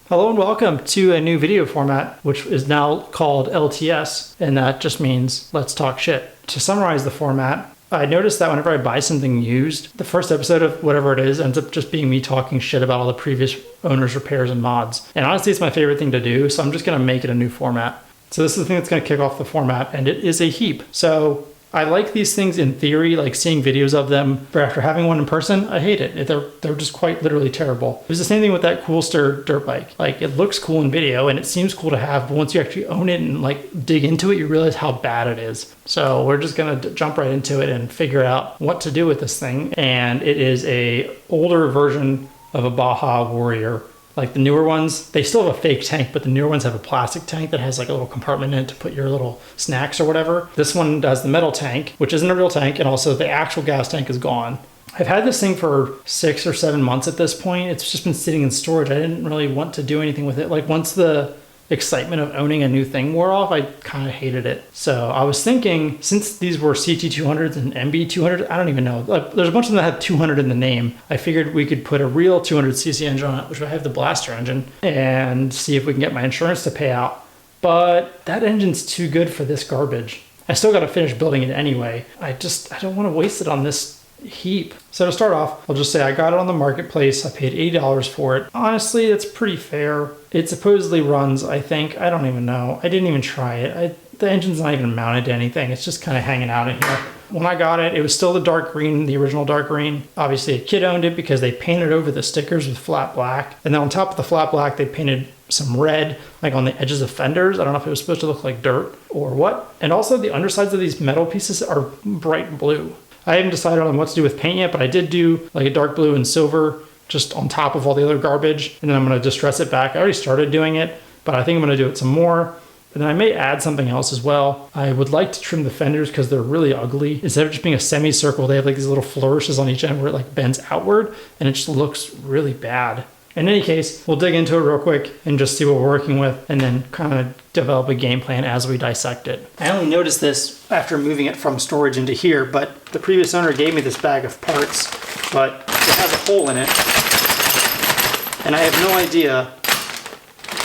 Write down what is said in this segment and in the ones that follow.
Hello and welcome to a new video format, which is now called LTS, and that just means let's talk shit. To summarize the format, I noticed that whenever I buy something used, the first episode of whatever it is ends up just being me talking shit about all the previous owners, repairs, and mods. And honestly, it's my favorite thing to do, so I'm just going to make it a new format. So this is the thing that's going to kick off the format, and it is a heap. So I like these things in theory, like seeing videos of them, but after having one in person, I hate it. They're just quite literally terrible. It was the same thing with that Coolster dirt bike. Like, it looks cool in video and it seems cool to have, but once you actually own it and like dig into it, you realize how bad it is. So we're just gonna jump right into it and figure out what to do with this thing. And it is a older version of a Baja Warrior. Like the newer ones, they still have a fake tank, but the newer ones have a plastic tank that has like a little compartment in it to put your little snacks or whatever. This one does the metal tank, which isn't a real tank, and also the actual gas tank is gone. I've had this thing for 6 or 7 months at this point. It's just been sitting in storage. I didn't really want to do anything with it. Like, once the excitement of owning a new thing wore off, I kind of hated it. So I was thinking, since these were CT200s and MB200s, I don't even know. Like, there's a bunch of them that had 200 in the name. I figured we could put a real 200cc engine on it, which I have the blaster engine, and see if we can get my insurance to pay out. But that engine's too good for this garbage. I still got to finish building it anyway. I don't want to waste it on this heap. So to start off, I'll just say I got it on the marketplace. I paid $80 for it. Honestly, it's pretty fair. It supposedly runs, I think. I don't even know. I didn't even try it. The engine's not even mounted to anything. It's just kind of hanging out in here. When I got it, it was still the dark green, the original dark green. Obviously, a kid owned it because they painted over the stickers with flat black. And then on top of the flat black, they painted some red, like on the edges of fenders. I don't know if it was supposed to look like dirt or what. And also, the undersides of these metal pieces are bright blue. I haven't decided on what to do with paint yet, but I did do like a dark blue and silver just on top of all the other garbage. And then I'm going to distress it back. I already started doing it, but I think I'm going to do it some more. And then I may add something else as well. I would like to trim the fenders because they're really ugly. Instead of just being a semicircle, they have like these little flourishes on each end where it like bends outward, and it just looks really bad. In any case, we'll dig into it real quick and just see what we're working with, and then kind of develop a game plan as we dissect it. I only noticed this after moving it from storage into here, but the previous owner gave me this bag of parts, but it has a hole in it, and I have no idea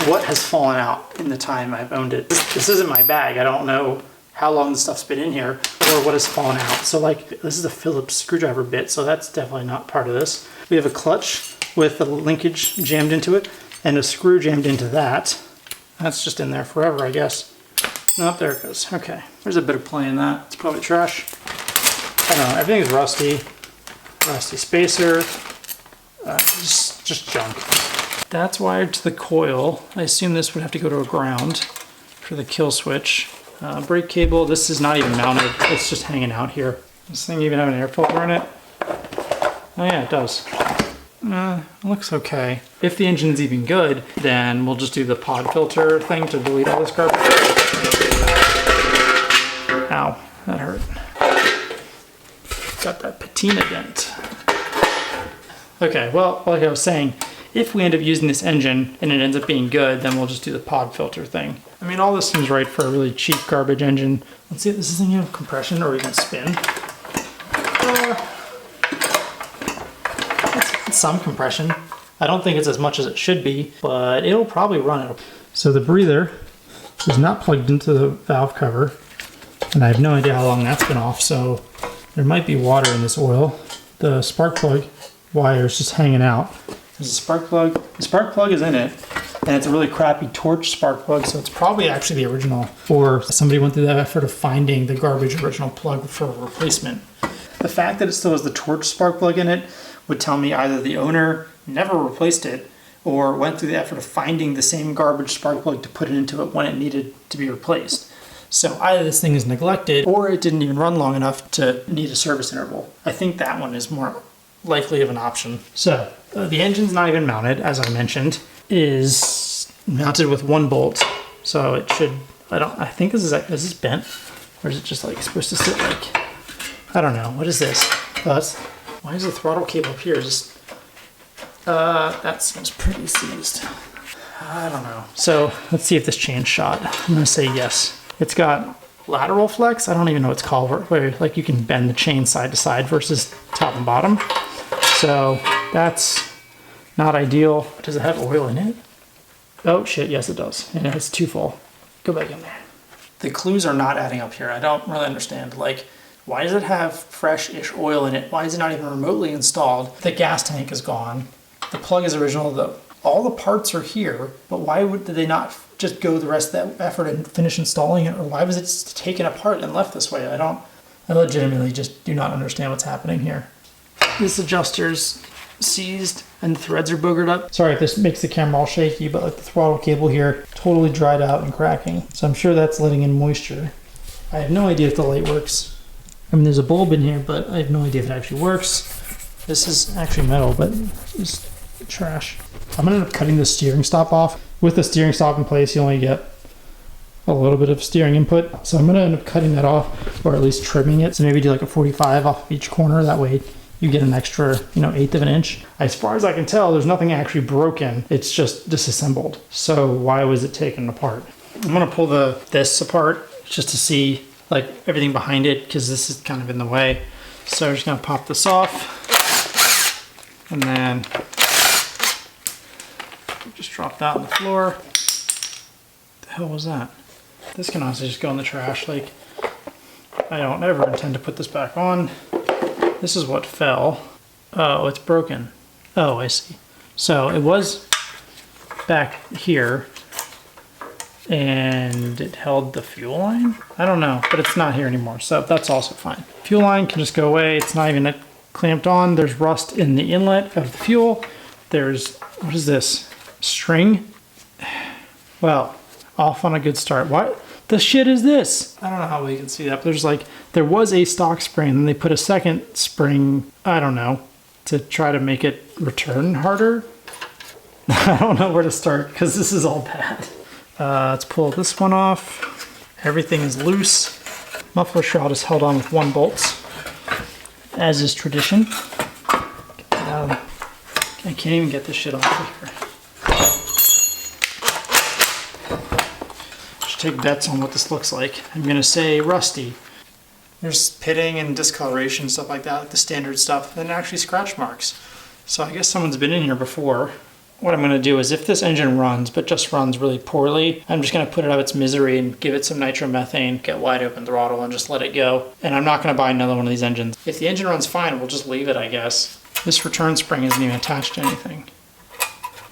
what has fallen out in the time I've owned it. This isn't my bag. I don't know how long the stuff's been in here or what has fallen out. So like, this is a Phillips screwdriver bit, so that's definitely not part of this. We have a clutch with the linkage jammed into it and a screw jammed into that. That's just in there forever, I guess. Nope, there it goes. Okay, there's a bit of play in that. It's probably trash. I don't know, everything's rusty. Rusty spacer, just junk. That's wired to the coil. I assume this would have to go to a ground for the kill switch. Brake cable, this is not even mounted. It's just hanging out here. This thing even have an air filter in it? Oh yeah, it does. It looks okay. If the engine's even good, then we'll just do the pod filter thing to delete all this garbage. Ow, that hurt. Got that patina dent. Okay, well, like I was saying, if we end up using this engine and it ends up being good, then we'll just do the pod filter thing. I mean, all this seems right for a really cheap garbage engine. Let's see if this thing has compression or even spin. It's some compression. I don't think it's as much as it should be, but it'll probably run it. So the breather is not plugged into the valve cover, and I have no idea how long that's been off, so there might be water in this oil. The spark plug wire is just hanging out. There's a spark plug. The spark plug is in it, and it's a really crappy torch spark plug, so it's probably actually the original, or somebody went through that effort of finding the garbage original plug for a replacement. The fact that it still has the torch spark plug in it would tell me either the owner never replaced it or went through the effort of finding the same garbage spark plug to put it into it when it needed to be replaced. So either this thing is neglected or it didn't even run long enough to need a service interval. I think that one is more likely of an option. So the engine's not even mounted, as I mentioned. It is mounted with one bolt. So it should, I think is this bent? Or is it just like supposed to sit like, I don't know, what is this? Why is the throttle cable up here? That seems pretty seized. I don't know. So let's see if this chain's shot. I'm gonna say yes. It's got lateral flex. I don't even know what it's called, where like you can bend the chain side to side versus top and bottom. So that's not ideal. Does it have oil in it? Oh shit, yes it does. And it's too full. Go back in there. The clues are not adding up here. I don't really understand. Like, why does it have fresh-ish oil in it? Why is it not even remotely installed? The gas tank is gone. The plug is original though. All the parts are here, but why did they not just go the rest of that effort and finish installing it? Or why was it taken apart and left this way? I legitimately just do not understand what's happening here. This adjuster's seized and the threads are boogered up. Sorry if this makes the camera all shaky, but like the throttle cable here totally dried out and cracking. So I'm sure that's letting in moisture. I have no idea if the light works. I mean, there's a bulb in here, but I have no idea if it actually works. This is actually metal, but it's trash. I'm gonna end up cutting the steering stop off. With the steering stop in place, you only get a little bit of steering input. So I'm gonna end up cutting that off, or at least trimming it. So maybe do like a 45 off of each corner. That way you get an extra, 1/8 of an inch. As far as I can tell, there's nothing actually broken. It's just disassembled. So why was it taken apart? I'm gonna pull this apart just to see like everything behind it, because this is kind of in the way. So I'm just gonna pop this off. And then just drop that on the floor. What the hell was that? This can also just go in the trash. Like, I don't ever intend to put this back on. This is what fell. Oh, it's broken. Oh, I see. So it was back here and it held the fuel line? I don't know, but it's not here anymore, so that's also fine. Fuel line can just go away. It's not even clamped on. There's rust in the inlet of the fuel. There's, what is this? String? Well, off on a good start. What the shit is this? I don't know how we can see that, but there was a stock spring, and then they put a second spring, I don't know, to try to make it return harder. I don't know where to start, because this is all bad. Let's pull this one off. Everything is loose. Muffler shroud is held on with 1 bolt, as is tradition. I can't even get this shit off of here. Should take bets on what this looks like. I'm gonna say rusty. There's pitting and discoloration, stuff like that, like the standard stuff, and actually scratch marks. So I guess someone's been in here before. What I'm gonna do is, if this engine runs, but just runs really poorly, I'm just gonna put it out of its misery and give it some nitromethane, get wide open throttle, and just let it go. And I'm not gonna buy another one of these engines. If the engine runs fine, we'll just leave it, I guess. This return spring isn't even attached to anything.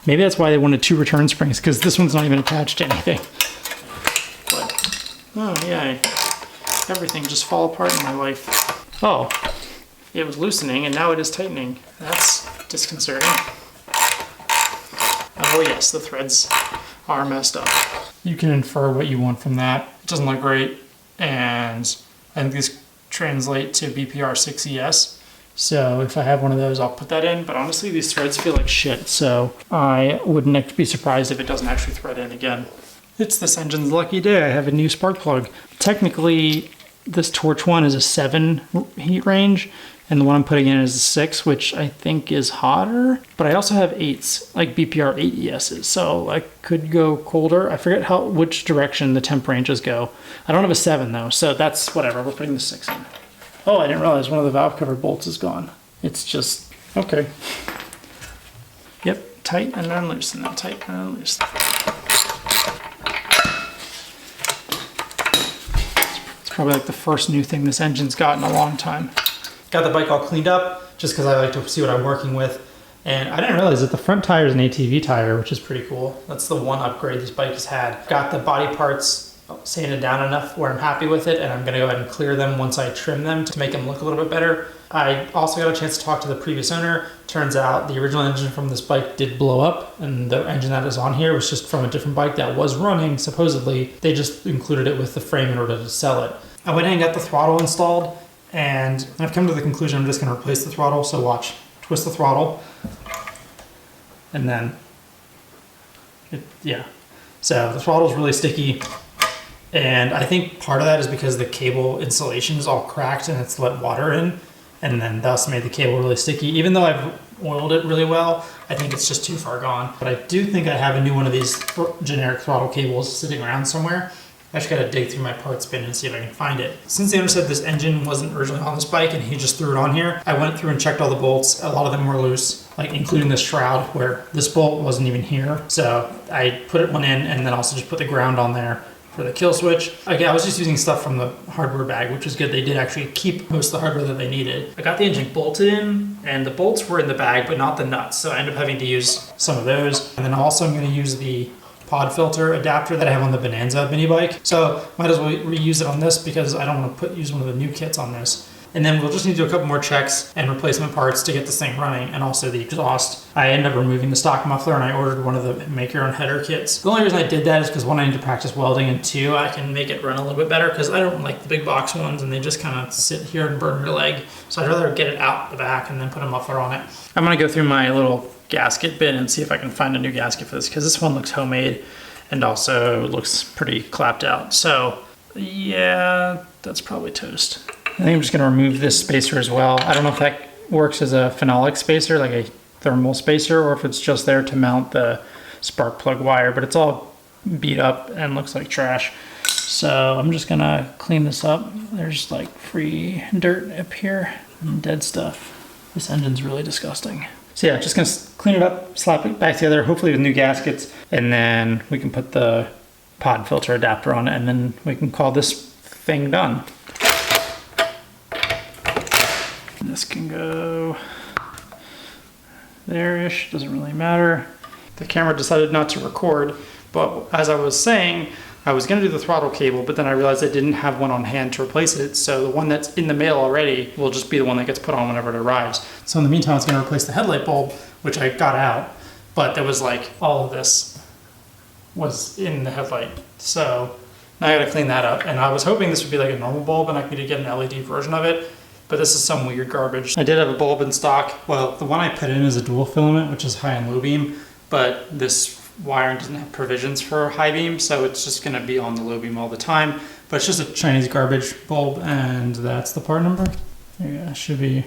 Maybe that's why they wanted 2 return springs, because this one's not even attached to anything. But, oh yeah, everything just fall apart in my life. Oh, it was loosening and now it is tightening. That's disconcerting. Oh yes, the threads are messed up. You can infer what you want from that. It doesn't look great, and I think these translate to BPR 6ES. So if I have one of those, I'll put that in, but honestly, these threads feel like shit, so I wouldn't be surprised if it doesn't actually thread in again. It's this engine's lucky day. I have a new spark plug. Technically, this Torch one is a 7 heat range, and the one I'm putting in is a 6, which I think is hotter. But I also have 8s, like BPR 8 ESs, so I could go colder. I forget which direction the temp ranges go. I don't have a 7 though, so that's whatever. We're putting the 6 in. Oh, I didn't realize one of the valve cover bolts is gone. It's just, okay. Yep, tight and then loose, and then tight and then loose. It's probably like the first new thing this engine's got in a long time. Got the bike all cleaned up, just because I like to see what I'm working with. And I didn't realize that the front tire is an ATV tire, which is pretty cool. That's the one upgrade this bike has had. Got the body parts sanded down enough where I'm happy with it, and I'm gonna go ahead and clear them once I trim them to make them look a little bit better. I also got a chance to talk to the previous owner. Turns out the original engine from this bike did blow up, and the engine that is on here was just from a different bike that was running, supposedly. They just included it with the frame in order to sell it. I went ahead and got the throttle installed, and I've come to the conclusion I'm just gonna replace the throttle, so watch. Twist the throttle, and then, yeah. So the throttle's really sticky. And I think part of that is because the cable insulation is all cracked and it's let water in, and then thus made the cable really sticky. Even though I've oiled it really well, I think it's just too far gone. But I do think I have a new one of these generic throttle cables sitting around somewhere. I just gotta dig through my parts bin and see if I can find it. Since the owner said this engine wasn't originally on this bike and he just threw it on here, I went through and checked all the bolts. A lot of them were loose, like including the shroud where this bolt wasn't even here. So I put one in and then also just put the ground on there for the kill switch. Again, I was just using stuff from the hardware bag, which is good. They did actually keep most of the hardware that they needed. I got the engine bolted in, and the bolts were in the bag, but not the nuts. So I ended up having to use some of those. And then also I'm gonna use the pod filter adapter that I have on the Bonanza mini bike. So might as well reuse it on this because I don't want to use one of the new kits on this. And then we'll just need to do a couple more checks and replacement parts to get this thing running, and also the exhaust. I ended up removing the stock muffler and I ordered one of the make your own header kits. The only reason I did that is because one, I need to practice welding, and two, I can make it run a little bit better because I don't like the big box ones and they just kind of sit here and burn your leg. So I'd rather get it out the back and then put a muffler on it. I'm gonna go through my little gasket bin and see if I can find a new gasket for this, because this one looks homemade and also looks pretty clapped out. So yeah, that's probably toast. I think I'm just gonna remove this spacer as well. I don't know if that works as a phenolic spacer, like a thermal spacer, or if it's just there to mount the spark plug wire, but it's all beat up and looks like trash. So I'm just gonna clean this up. There's like free dirt up here and dead stuff. This engine's really disgusting. So yeah, just gonna clean it up, slap it back together, hopefully with new gaskets, and then we can put the pod filter adapter on it, and then we can call this thing done. This can go there-ish, doesn't really matter. The camera decided not to record, but as I was saying, I was gonna do the throttle cable, but then I realized I didn't have one on hand to replace it, so the one that's in the mail already will just be the one that gets put on whenever it arrives. So in the meantime, I was gonna replace the headlight bulb, which I got out, but there was like, all of this was in the headlight. So now I gotta clean that up, and I was hoping this would be like a normal bulb and I could get an LED version of it, but this is some weird garbage. I did have a bulb in stock. Well, the one I put in is a dual filament, which is high and low beam, but this wiring doesn't have provisions for high beam, so it's just gonna be on the low beam all the time. But it's just a Chinese garbage bulb, and that's the part number. There you go, it should be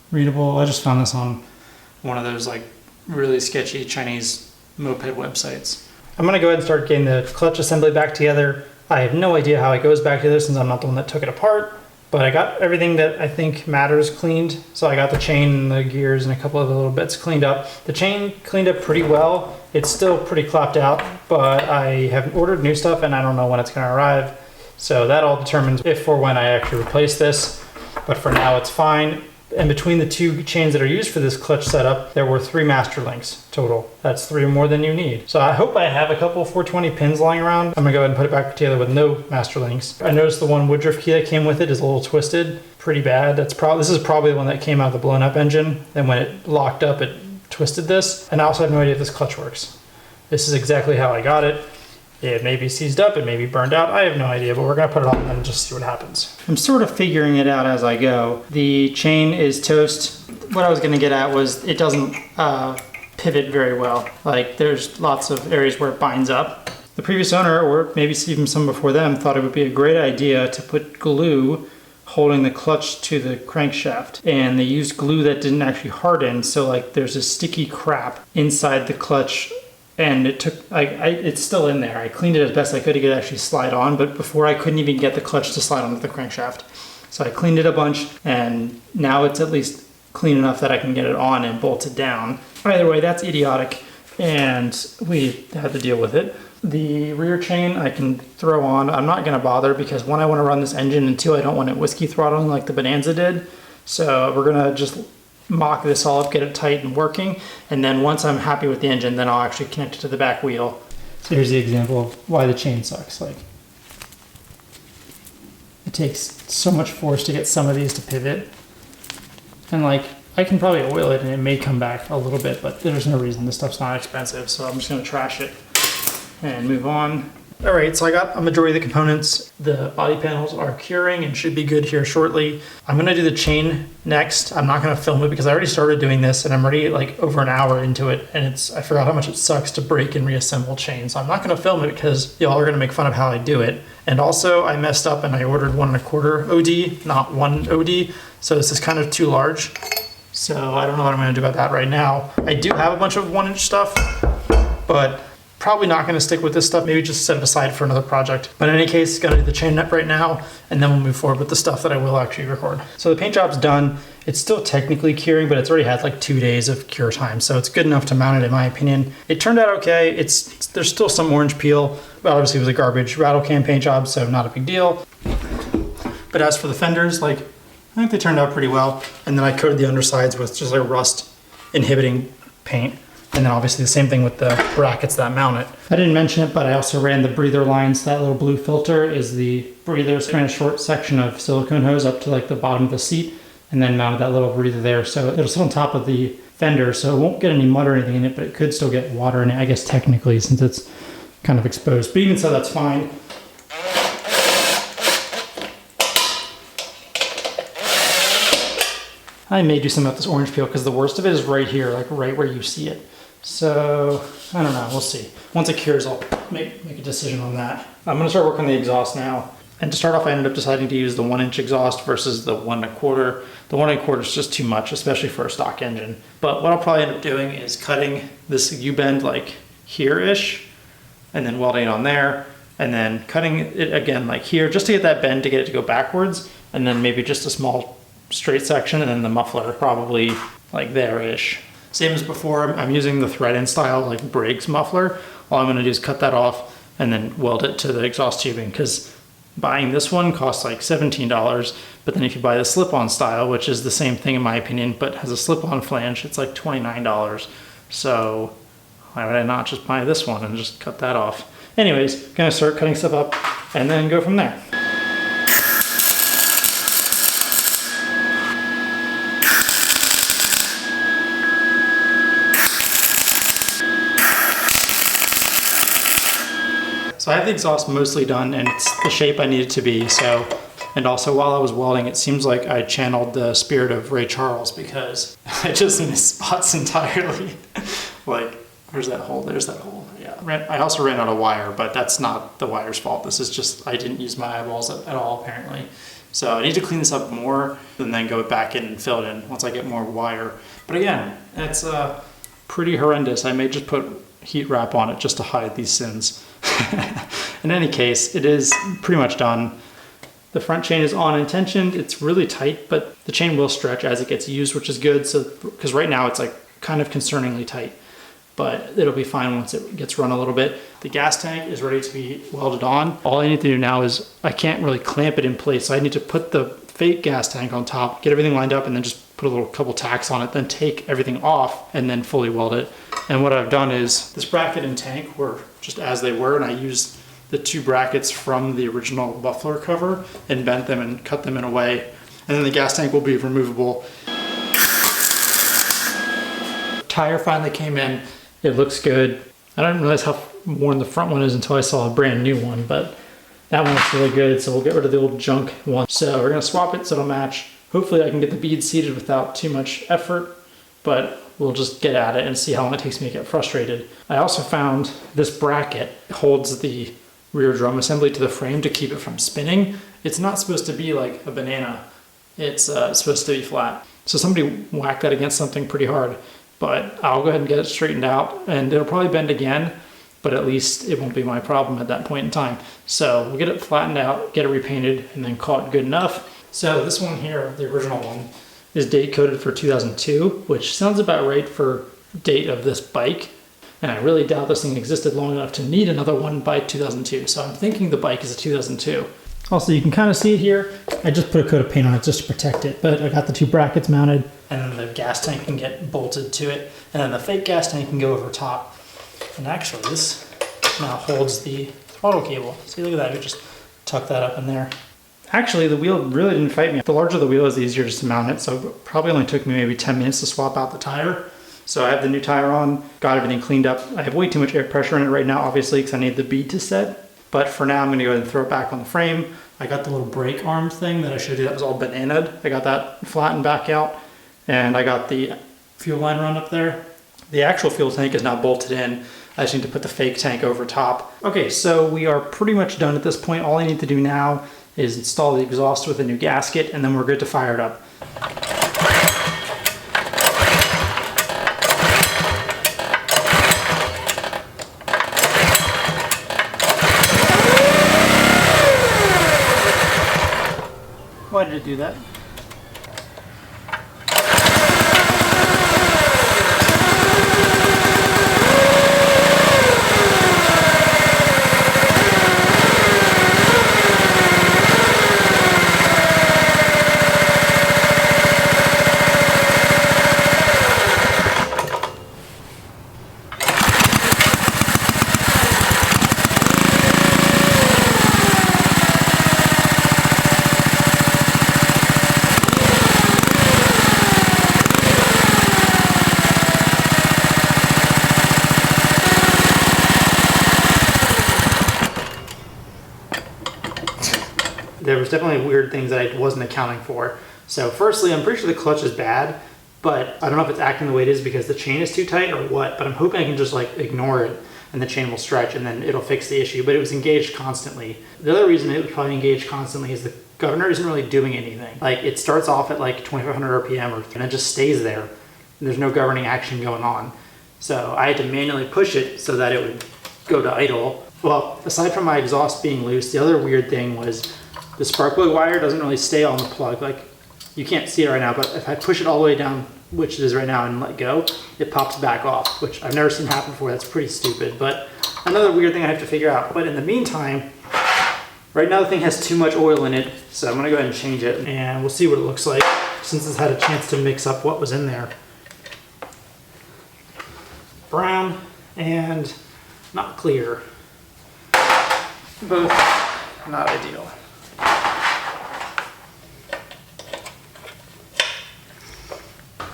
readable. I just found this on one of those like really sketchy Chinese moped websites. I'm gonna go ahead and start getting the clutch assembly back together. I have no idea how it goes back together since I'm not the one that took it apart. But I got everything that I think matters cleaned. So I got the chain and the gears and a couple of the little bits cleaned up. The chain cleaned up pretty well. It's still pretty clapped out, but I have ordered new stuff and I don't know when it's gonna arrive. So that all determines if or when I actually replace this. But for now, it's fine. And between the two chains that are used for this clutch setup, there were 3 master links total. That's 3 more than you need. So I hope I have a couple 420 pins lying around. I'm gonna go ahead and put it back together with no master links. I noticed the one Woodruff key that came with it is a little twisted, pretty bad. This is probably the one that came out of the blown up engine. And when it locked up, it twisted this. And I also have no idea if this clutch works. This is exactly how I got it. It may be seized up, it may be burned out, I have no idea, but we're gonna put it on and just see what happens. I'm sort of figuring it out as I go. The chain is toast. What I was gonna get at was it doesn't pivot very well. Like there's lots of areas where it binds up. The previous owner, or maybe even some before them, thought it would be a great idea to put glue holding the clutch to the crankshaft. And they used glue that didn't actually harden, so like there's a sticky crap inside the clutch. And it took, it's still in there. I cleaned it as best I could to get it actually slide on, but before I couldn't even get the clutch to slide onto the crankshaft. So I cleaned it a bunch, and now it's at least clean enough that I can get it on and bolt it down. Either way, that's idiotic, and we had to deal with it. The rear chain I can throw on. I'm not gonna bother because 1, I wanna run this engine, and 2, I don't want it whiskey throttling like the Bonanza did. So we're gonna just mock this all up, get it tight and working, and then once I'm happy with the engine, then I'll actually connect it to the back wheel. So here's the example of why the chain sucks. Like, it takes so much force to get some of these to pivot, and like I can probably oil it and it may come back a little bit, but there's no reason. This stuff's not expensive, so I'm just gonna trash it and move on. All right, so I got a majority of the components. The body panels are curing and should be good here shortly. I'm gonna do the chain next. I'm not gonna film it because I already started doing this and I'm already like over an hour into it, and I forgot how much it sucks to break and reassemble chains. So I'm not gonna film it because y'all are gonna make fun of how I do it. And also I messed up and I ordered 1 1/4 OD, not 1 OD. So this is kind of too large. So I don't know what I'm gonna do about that right now. I do have a bunch of 1-inch stuff, but Probably not going to stick with this stuff, maybe just set it aside for another project. But in any case, got to do the chain nut right now, and then we'll move forward with the stuff that I will actually record. So the paint job's done. It's still technically curing, but it's already had like 2 days of cure time, so it's good enough to mount it in my opinion. It turned out okay. There's still some orange peel, but obviously it was a garbage rattle can paint job, so not a big deal. But as for the fenders, like, I think they turned out pretty well. And then I coated the undersides with just like rust inhibiting paint. And then obviously the same thing with the brackets that mount it. I didn't mention it, but I also ran the breather lines. That little blue filter is the breather, kind of short section of silicone hose up to like the bottom of the seat, and then mounted that little breather there. So it'll sit on top of the fender, so it won't get any mud or anything in it, but it could still get water in it, I guess technically, since it's kind of exposed. But even so, that's fine. I may do something about this orange peel because the worst of it is right here, like right where you see it. So, I don't know, we'll see. Once it cures, I'll make a decision on that. I'm gonna start working on the exhaust now. And to start off, I ended up deciding to use the 1-inch exhaust versus the 1 1/4. The 1 1/4 is just too much, especially for a stock engine. But what I'll probably end up doing is cutting this U-bend like here-ish, and then welding it on there, and then cutting it again like here, just to get that bend to get it to go backwards, and then maybe just a small straight section, and then the muffler probably like there-ish. Same as before, I'm using the thread-in style like Briggs muffler. All I'm gonna do is cut that off and then weld it to the exhaust tubing, because buying this one costs like $17, but then if you buy the slip-on style, which is the same thing in my opinion, but has a slip-on flange, it's like $29. So why would I not just buy this one and just cut that off? Anyways, gonna start cutting stuff up and then go from there. So I have the exhaust mostly done, and it's the shape I need it to be. So, and also while I was welding, it seems like I channeled the spirit of Ray Charles, because I just missed spots entirely. Like, where's that hole? There's that hole. Yeah. I also ran out of wire, but that's not the wire's fault. This is just, I didn't use my eyeballs at all, apparently. So I need to clean this up more and then go back in and fill it in once I get more wire. But again, it's pretty horrendous. I may just put heat wrap on it just to hide these sins. In any case, it is pretty much done. The front chain is on intentioned. It's really tight, but the chain will stretch as it gets used, which is good. So, because right now it's like kind of concerningly tight, but it'll be fine once it gets run a little bit. The gas tank is ready to be welded on. All I need to do now is, I can't really clamp it in place, so I need to put the fake gas tank on top, get everything lined up, and then just put a couple tacks on it, then take everything off and then fully weld it. And what I've done is, this bracket and tank were just as they were, and I used the 2 brackets from the original muffler cover and bent them and cut them in a way. And then the gas tank will be removable. Tire finally came in. It looks good. I didn't realize how worn the front one is until I saw a brand new one, but that one looks really good. So we'll get rid of the old junk one. So we're gonna swap it so it'll match. Hopefully I can get the beads seated without too much effort, but we'll just get at it and see how long it takes me to get frustrated. I also found this bracket holds the rear drum assembly to the frame to keep it from spinning. It's not supposed to be like a banana. It's supposed to be flat. So somebody whacked that against something pretty hard, but I'll go ahead and get it straightened out, and it'll probably bend again, but at least it won't be my problem at that point in time. So we'll get it flattened out, get it repainted, and then call it good enough. So this one here, the original one, is date coded for 2002, which sounds about right for date of this bike. And I really doubt this thing existed long enough to need another one by 2002. So I'm thinking the bike is a 2002. Also, you can kind of see it here. I just put a coat of paint on it just to protect it, but I got the 2 brackets mounted, and then the gas tank can get bolted to it, and then the fake gas tank can go over top. And actually, this now holds the throttle cable. See, look at that, we just tuck that up in there. Actually, the wheel really didn't fight me. The larger the wheel is, the easier just to mount it, so it probably only took me maybe 10 minutes to swap out the tire. So I have the new tire on, got everything cleaned up. I have way too much air pressure in it right now, obviously, because I need the bead to set. But for now, I'm gonna go ahead and throw it back on the frame. I got the little brake arm thing that I showed you that was all bananaed. I got that flattened back out, and I got the fuel line run up there. The actual fuel tank is now bolted in. I just need to put the fake tank over top. Okay, so we are pretty much done at this point. All I need to do now is install the exhaust with a new gasket, and then we're good to fire it up. to do that. There was definitely weird things that I wasn't accounting for. So firstly, I'm pretty sure the clutch is bad, but I don't know if it's acting the way it is because the chain is too tight or what, but I'm hoping I can just like ignore it and the chain will stretch and then it'll fix the issue, but it was engaged constantly. The other reason it was probably engaged constantly is the governor isn't really doing anything. Like it starts off at like 2500 RPM and it just stays there. And there's no governing action going on. So I had to manually push it so that it would go to idle. Well, aside from my exhaust being loose, the other weird thing was the spark plug wire doesn't really stay on the plug. Like you can't see it right now, but if I push it all the way down, which it is right now, and let go, it pops back off, which I've never seen happen before. That's pretty stupid, but another weird thing I have to figure out. But in the meantime, right now the thing has too much oil in it, so I'm gonna go ahead and change it and we'll see what it looks like since it's had a chance to mix up what was in there. Brown and not clear. Both not ideal.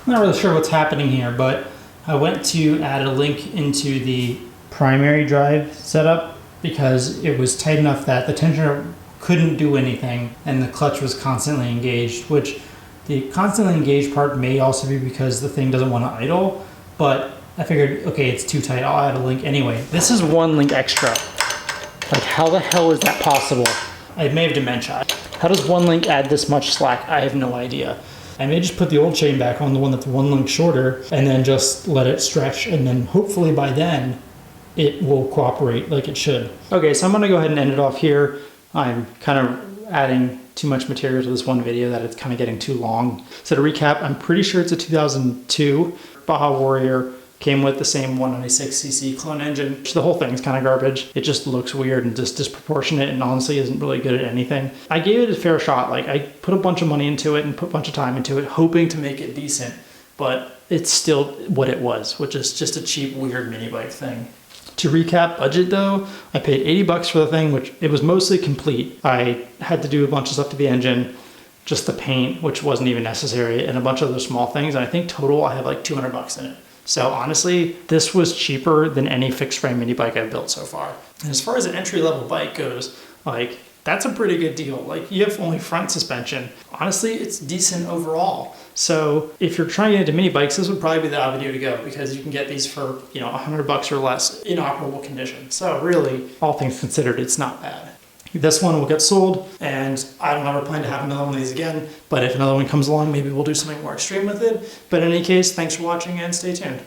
Not really sure what's happening here, but I went to add a link into the primary drive setup because it was tight enough that the tensioner couldn't do anything and the clutch was constantly engaged, which the constantly engaged part may also be because the thing doesn't want to idle, but I figured, okay, it's too tight, I'll add a link anyway. This is one link extra. Like, how the hell is that possible? I may have dementia. How does one link add this much slack? I have no idea. I may just put the old chain back on, the one that's one link shorter, and then just let it stretch, and then hopefully by then it will cooperate like it should. Okay, so I'm gonna go ahead and end it off here. I'm kind of adding too much material to this one video that it's kind of getting too long. So to recap, I'm pretty sure it's a 2002 Baja Warrior. Came with the same 196cc clone engine. The whole thing's kind of garbage. It just looks weird and just disproportionate and honestly isn't really good at anything. I gave it a fair shot. Like I put a bunch of money into it and put a bunch of time into it, hoping to make it decent, but it's still what it was, which is just a cheap, weird mini bike thing. To recap budget though, I paid 80 bucks for the thing, which it was mostly complete. I had to do a bunch of stuff to the engine, just the paint, which wasn't even necessary, and a bunch of other small things. And I think total I have like 200 bucks in it. So honestly, this was cheaper than any fixed frame mini bike I've built so far. And as far as an entry level bike goes, like that's a pretty good deal. Like you have only front suspension. Honestly, it's decent overall. So if you're trying to get into mini bikes, this would probably be the avenue to go because you can get these for, you know, 100 bucks or less in operable condition. So really, all things considered, it's not bad. This one will get sold, and I don't ever plan to have another one of these again, but if another one comes along, maybe we'll do something more extreme with it. But in any case, thanks for watching and stay tuned.